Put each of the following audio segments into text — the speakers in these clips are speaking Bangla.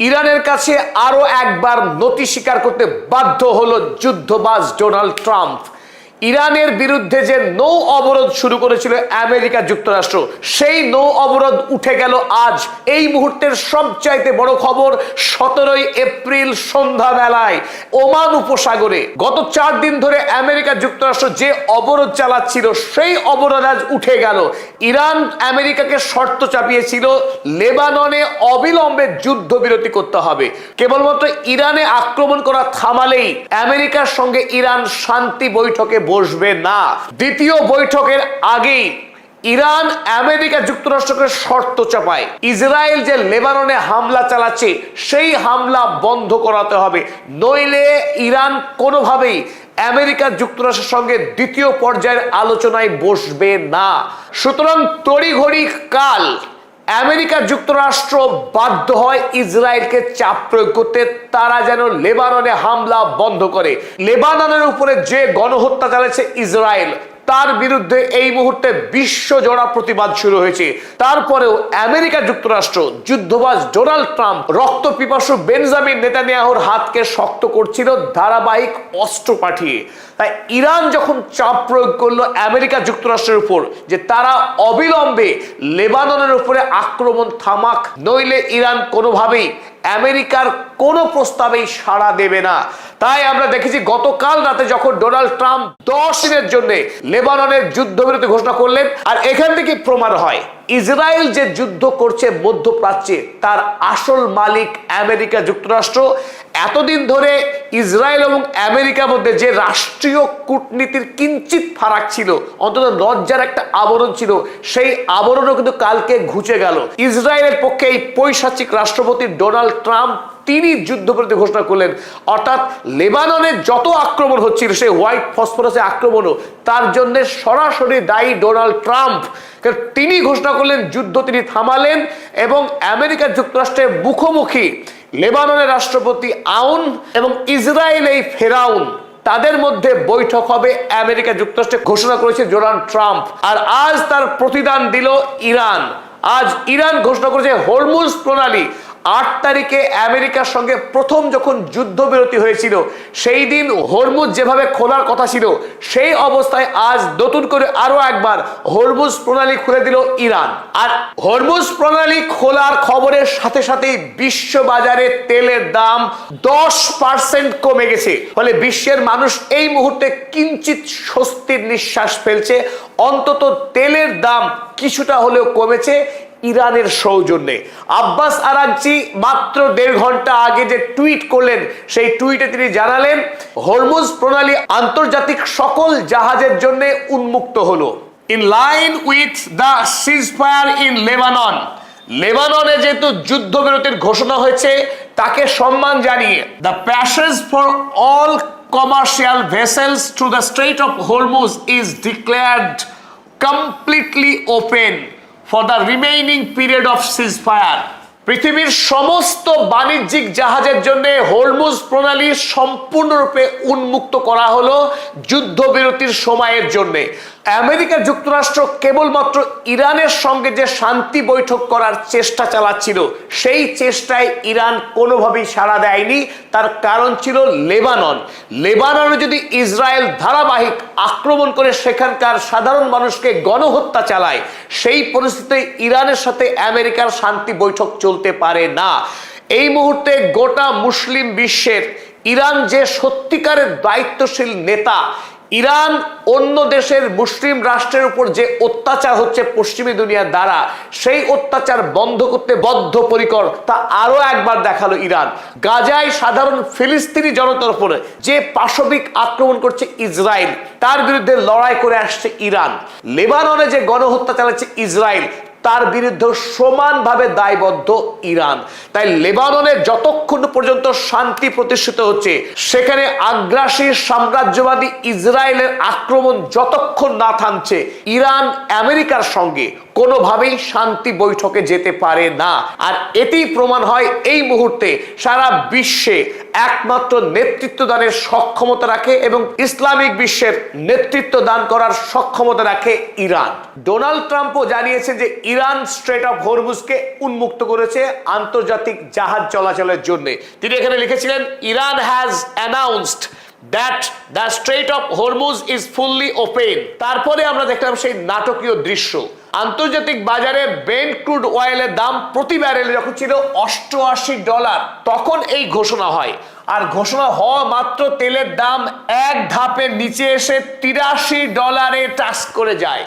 ইরানের কাছে আরো একবার নতি স্বীকার করতে বাধ্য হলো যুদ্ধবাজ ডোনাল্ড ট্রাম্প। ইরানের বিরুদ্ধে যে নৌ অবরোধ শুরু করেছিল আমেরিকা যুক্তরাষ্ট্র, সেই নৌ অবরোধ উঠে গেল আজ। এই মুহূর্তের সবচাইতে বড় খবর, 17 এপ্রিল সন্ধ্যাবেলায় ওমান উপসাগরে গত 4 দিন ধরে আমেরিকা যুক্তরাষ্ট্র যে অবরোধ চালাচ্ছিল, সেই অবরোধ আজ উঠে গেল। ইরান আমেরিকাকে শর্ত চাপিয়েছিল লেবাননে অবিলম্বে যুদ্ধবিরতি করতে হবে। কেবলমাত্র ইরানে আক্রমণ করা থামালেই আমেরিকার সঙ্গে ইরান শান্তি বৈঠকে বসবে না। দ্বিতীয় বৈঠকের আগেই ইরান আমেরিকা যুক্তরাষ্ট্রকে শর্ত চাপায়, ইসরায়েল যে লেবাননে হামলা চালাচ্ছে সেই হামলা বন্ধ করাতে হবে, নইলে ইরান কোনোভাবেই আমেরিকা যুক্তরাষ্ট্রের সঙ্গে দ্বিতীয় পর্যায়ের আলোচনায় বসবে না। সুতরাং তড়িঘড়ি কাল আমেরিকা যুক্তরাষ্ট্র বাধ্য হয় ইসরায়েলকে চাপ প্রয়োগ করতে, তারা যেন লেবাননে হামলা বন্ধ করে। লেবাননের উপরে যে গণহত্যা চালাচ্ছে ইসরায়েল, তার বিরুদ্ধে এই মুহূর্তে বিশ্বজোড়া প্রতিবাদ শুরু হয়েছে। তারপরেও আমেরিকা যুক্তরাষ্ট্র, যুদ্ধবাজ ডোনাল্ড ট্রাম্প রক্ত পিপাসু বেঞ্জামিন নেতানিয়াহুর হাতকে শক্ত করছিল ধারাবাহিক অস্ত্র পাঠিয়ে। তাই ইরান যখন চাপ প্রয়োগ করলো আমেরিকা যুক্তরাষ্ট্রের উপর যে তারা অবিলম্বে লেবাননের উপরে আক্রমণ থামাক, নইলে ইরান কোনোভাবেই আমেরিকার কোনো প্রস্তাবেই সাড়া দেবে না। তাই আমরা দেখেছি গতকাল রাতে যখন ডোনাল্ড ট্রাম্প 10 দিনের জন্য লেবাননের যুদ্ধবিরতি ঘোষণা করলেন, আর এখান থেকে প্রমাণ হয় ইসরায়েল যে যুদ্ধ করছে মধ্যপ্রাচ্যে তার আসল মালিক আমেরিকা যুক্তরাষ্ট্র। এতদিন ধরে ইসরায়েল এবং আমেরিকার মধ্যে যে রাষ্ট্রীয় কূটনীতির কিঞ্চিত ফারাক ছিল, অন্তত লজ্জার একটা আবরণ ছিল, সেই আবরণও কিন্তু কালকে ঘুচে গেল। ইসরায়েলের পক্ষে এই পৈশাচিক রাষ্ট্রপতি ডোনাল্ড ট্রাম্প তিনি যুদ্ধবিরতি ঘোষণা করলেন। অর্থাৎ লেবাননে যত আক্রমণ হচ্ছিল, সেই হোয়াইট ফসফরাসের আক্রমণও, তার জন্য সরাসরি দায়ী ডোনাল্ড ট্রাম্প। তিনি ঘোষণা করলেন যুদ্ধ, তিনি থামালেন এবং আমেরিকা যুক্তরাষ্ট্রের মুখোমুখি লেবাননের রাষ্ট্রপতি আউন এবং ইসরায়েল এই ফেরাউন, তাদের মধ্যে বৈঠক হবে আমেরিকা যুক্তরাষ্ট্রে ঘোষণা করেছে ডোনাল্ড ট্রাম্প। আর আজ তার প্রতিদান দিল ইরান। আজ ইরান ঘোষণা করেছে হরমুজ প্রণালী। 8 তারিখে আমেরিকার সঙ্গে প্রথম যখন যুদ্ধবিরতি হয়েছিল, সেই দিন হরমুজ যেভাবে খোলার কথা ছিল, সেই অবস্থায় আজ নতুন করে আরো একবার হরমুজ প্রণালী খুলে দিল ইরান। আর হরমুজ প্রণালী খোলার খবরের সাথে সাথেই বিশ্ব বাজারে তেলের দাম 10% কমে গেছে। ফলে বিশ্বের মানুষ এই মুহূর্তে কিঞ্চিত স্বস্তির নিঃশ্বাস ফেলছে। অন্তত তেলের দাম কিছুটা হলেও কমেছে ইরানের সৌজন্যে। আব্বাস আরাগচি মাত্র 1.5 ঘন্টা আগে যে টুইট করলেন, সেই টুইটে তিনি জানালেন হরমুজ প্রণালী আন্তর্জাতিক সকল জাহাজের জন্য উন্মুক্ত হলো। In line with the ceasefire in Lebanon, লেবাননে যেহেতু যুদ্ধবিরতির ঘোষণা হয়েছে, তাকে সম্মান জানিয়ে the passage for all commercial vessels through the strait of Hormuz is declared completely open for the remaining period of ceasefire. পৃথিবীর সমস্ত বাণিজ্যিক জাহাজের জন্য হরমুজ প্রণালী সম্পূর্ণরূপে উন্মুক্ত করা হলো যুদ্ধবিরতির সময়ের জন্য। আমেরিকা যুক্তরাষ্ট্র কেবলমাত্র ইরানের সঙ্গে যে শান্তি বৈঠক করার চেষ্টা চালাচ্ছিল, সেই চেষ্টায় ইরান কোনোভাবেই সাড়া দেয়নি। তার কারণ ছিল লেবানন। লেবাননে যদি ইসরায়েল ধারাবাহিক আক্রমণ করে সেখানকার সাধারণ মানুষকে গণহত্যা চালায়, সেই পরিস্থিতিতে ইরানের সাথে আমেরিকার শান্তি বৈঠক চলতে পারে না। এই মুহূর্তে গোটা মুসলিম বিশ্বের ইরান যে সত্যিকারের দায়িত্বশীল নেতা, ইরান অন্য দেশের মুসলিম রাষ্ট্রের উপর যে অত্যাচার হচ্ছে পশ্চিমী দুনিয়ার দ্বারা, সেই অত্যাচার বন্ধ করতে বদ্ধপরিকর, তা আরো একবার দেখালো ইরান। গাজায় সাধারণ ফিলিস্তিনি জনতার উপরে যে পাশবিক আক্রমণ করছে ইসরায়েল, তার বিরুদ্ধে লড়াই করে আসছে ইরান। লেবাননে যে গণহত্যা চালাচ্ছে ইসরায়েল, তার বিরুদ্ধে সমানভাবে দায়বদ্ধ ইরান। তাই লেবাননে যতক্ষণ পর্যন্ত শান্তি প্রতিষ্ঠিত হচ্ছে, সেখানে আগ্রাসী সাম্রাজ্যবাদী ইসরায়েলের আক্রমণ যতক্ষণ না থামছে, ইরান আমেরিকার সঙ্গে কোনোভাবেই শান্তি বৈঠকে যেতে পারে না। আর এতেই প্রমাণ হয় এই মুহূর্তে সারা বিশ্বে একমাত্র নেতৃত্ব দানের সক্ষমতা রাখে এবং ইসলামিক বিশ্বের নেতৃত্ব দান করার সক্ষমতা রাখে ইরান। ডোনাল্ড ট্রাম্পও জানিয়েছেন যে ইরান স্ট্রেট অফ হরমুজকে উন্মুক্ত করেছে আন্তর্জাতিক জাহাজ চলাচলের জন্য। তিনি এখানে লিখেছিলেন, Iran has announced that the Strait of Hormuz is fully open। তারপরে আমরা দেখলাম সেই নাটকীয় দৃশ্য। আন্তর্জাতিক বাজারে ব্রেন্ট ক্রুড অয়েলের দাম প্রতি ব্যারেলে যখন ছিল $88, তখন এই ঘোষণা হয়। আর ঘোষণা হওয়া মাত্র তেলের দাম এক ধাপের নিচে এসে $83 টাচ করে যায়।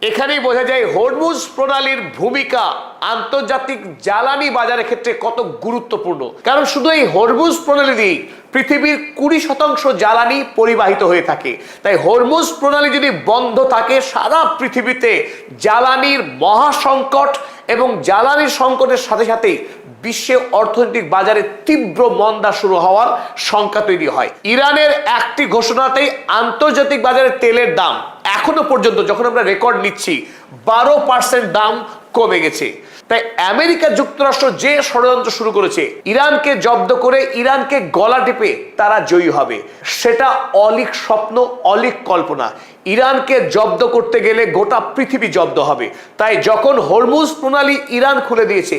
এখানেই বোঝা যায় হরমুজ প্রণালীর ভূমিকা আন্তর্জাতিক জ্বালানি বাজারের ক্ষেত্রে কত গুরুত্বপূর্ণ। কারণ শুধু এই হরমুজ প্রণালী দিয়ে পৃথিবীর 20% জ্বালানি পরিবাহিত হয়ে থাকে। তাই হরমুজ প্রণালী যদি বন্ধ থাকে, সারা পৃথিবীতে জ্বালানির মহাসংকট এবং জ্বালানির সংকটের সাথে সাথে বিশ্বে অর্থনৈতিক বাজারে তীব্র মন্দা শুরু হওয়ার শঙ্কা তৈরি হয়। ইরানের একটি ঘোষণাতেই আন্তর্জাতিক বাজারে তেলের দাম এখনো পর্যন্ত, যখন আমরা রেকর্ড নিচ্ছি, 12% দাম কমে গেছে। তাই আমেরিকা যুক্তরাষ্ট্র যে ষড়যন্ত্র শুরু করেছে ইরানকে জব্দ করে ইরানকে গলা টিপে তারা জয়ী হবে, সেটা অলীক স্বপ্ন, অলীক কল্পনা। ইরানকে জব্দ করতে গেলে গোটা পৃথিবী জব্দ হবে। তাই যখন হরমুজ প্রণালী ইরান খুলে দিয়েছে,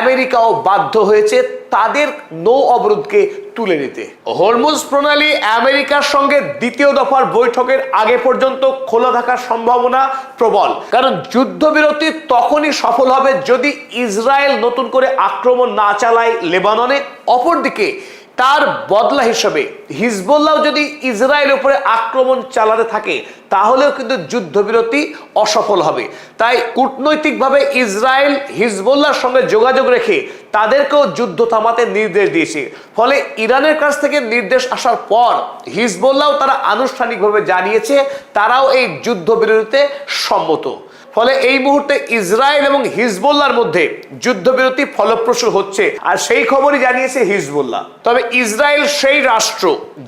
আমেরিকাও বাধ্য হয়েছে তাদের নৌ অবরোধকে তুলে নিতে। হরমুজ প্রণালী আমেরিকার সঙ্গে দ্বিতীয় দফার বৈঠকের আগে পর্যন্ত খোলা থাকার সম্ভাবনা প্রবল। কারণ যুদ্ধবিরতি তখনই সফল হবে যদি ইসরায়েল নতুন করে আক্রমণ না চালায় লেবাননে। অপরদিকে তার বদলা হিসেবে হিজবুল্লাহ যদি ইসরায়েলের উপরে আক্রমণ চালাতে থাকে, তাহলেও কিন্তু যুদ্ধবিরতি অসফল হবে। তাই কূটনৈতিকভাবে ইসরায়েল হিজবুল্লাহর সঙ্গে যোগাযোগ রেখে তাদেরকেও যুদ্ধ থামাতে নির্দেশ দিয়েছে। ফলে ইরানের কাছ থেকে নির্দেশ আসার পর হিজবুল্লাহ তারা আনুষ্ঠানিকভাবে জানিয়েছে তারাও এই যুদ্ধবিরতিতে সম্মত। ফলে এই মুহূর্তে ইসরায়েল এবং হিজবুল্লাহর মধ্যে যুদ্ধবিরতি ফলপ্রসূ হচ্ছে, আর সেই খবরই জানিয়েছে হিজবুল্লাহ। তবে ইসরায়েল সেই রাষ্ট্র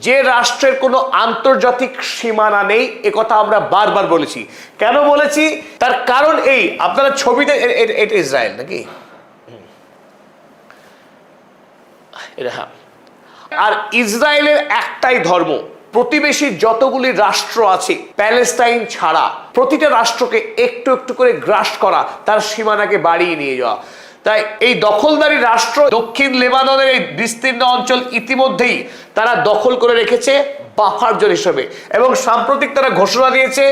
যে রাষ্ট্রের কোনো আন্তর্জাতিক সীমানা নেই, একথা আমরা বারবার বলেছি। কেন বলেছি তার কারণ এই, আপনারা ছবিতে এটা ইসরায়েল নাকি, আর ইসরায়েলের একটাই ধর্ম। প্রতিবেশী যতগুলি রাষ্ট্র আছে প্যালেস্টাইন ছাড়া, প্রতিটা রাষ্ট্রকে একটু একটু করে গ্রাস করা, তার সীমানাকে বাড়িয়ে নিয়ে যাওয়া। তাই এই দখলদারি রাষ্ট্র দক্ষিণ লেবাননের এই বিস্তীর্ণ অঞ্চল ইতিমধ্যেই তারা দখল করে রেখেছে বাফার জোন হিসেবে। এবং সাম্প্রতিক তারা ঘোষণা দিয়েছে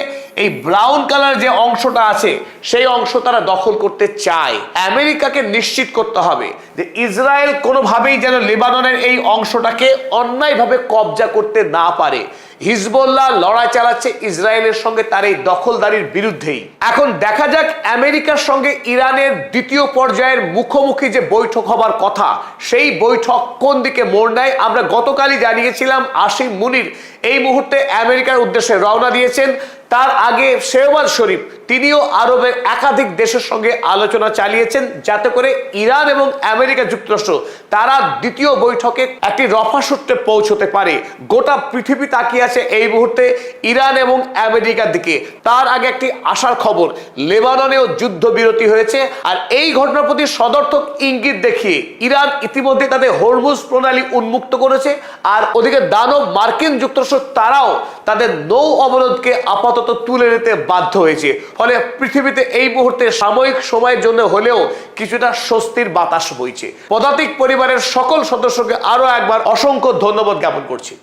এই ব্রাউন কালার যে অংশটা আছে সেই অংশ তারা দখল করতে চায়। আমেরিকাকে নিশ্চিত করতে হবে যে ইসরায়েল কোনোভাবেই যেন লেবাননের এই অংশটাকে অন্যায়ভাবে কবজা করতে না পারে। হিজবুল্লাহ লড়াই চালাচ্ছে ইসরায়েলের সঙ্গে তার এই দখলদারির বিরুদ্ধেই। এখন দেখা যাক আমেরিকার সঙ্গে ইরানের দ্বিতীয় পর্যায়ের মুখোমুখি যে বৈঠক হবার কথা, সেই বৈঠক কোন দিকে মোড় নেয়। আমরা গতকালই জানিয়েছিলাম আসিম মুনির এই মুহূর্তে আমেরিকার উদ্দেশ্যে রওনা দিয়েছেন। তার আগে শেহবাজ শরীফ তিনিও আরবের একাধিক দেশের সঙ্গে আলোচনা চালিয়েছেন যাতে করে ইরান এবং আমেরিকা যুক্তরাষ্ট্র তারা দ্বিতীয় বৈঠকে একটি রফা সূত্রে পৌঁছতে পারে। গোটা পৃথিবী তাকিয়ে আছে এই মুহূর্তে ইরান এবং আমেরিকার দিকে। তার আগে একটি আশার খবর, লেবাননেও যুদ্ধবিরতি হয়েছে। আর এই ঘটনার প্রতি সদর্থক ইঙ্গিত দেখিয়ে ইরান ইতিমধ্যে তাদের হরমুজ প্রণালী উন্মুক্ত করেছে। আর ওদিকে দানব মার্কিন যুক্তরাষ্ট্র তারাও তাদের নৌ অবরোধকে আপাতত তুলে নিতে বাধ্য হয়েছে। ফলে পৃথিবীতে এই মুহূর্তে সাময়িক সময়ের জন্য হলেও কিছুটা স্বস্তির বাতাস বইছে। পদাতিক পরিবারের সকল সদস্যকে আরো একবার অসংখ্য ধন্যবাদ জ্ঞাপন করছি।